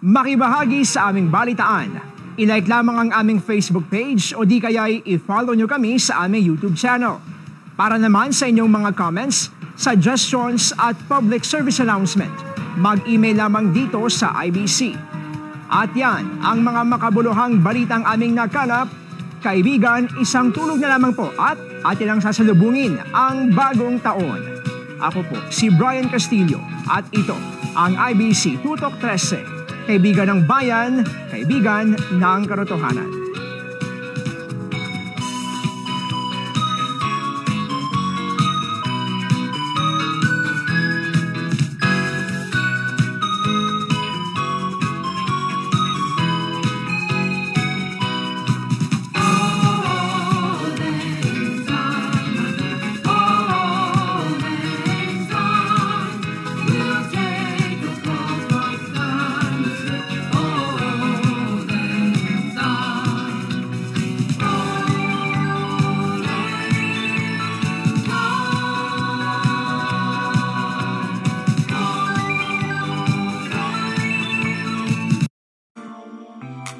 makibahagi sa aming balitaan. I-like lamang ang aming Facebook page o di kaya'y i-follow nyo kami sa aming YouTube channel. Para naman sa inyong mga comments, suggestions at public service announcement, mag-email lamang dito sa IBC. At yan ang mga makabuluhang balitang aming nakalap. Kaibigan, isang tulog na lamang po at atin ang sasalubungin ang bagong taon. Ako po si Brian Castillo at ito ang IBC Tutok 13. Kaibigan ng bayan, kaibigan ng katotohanan.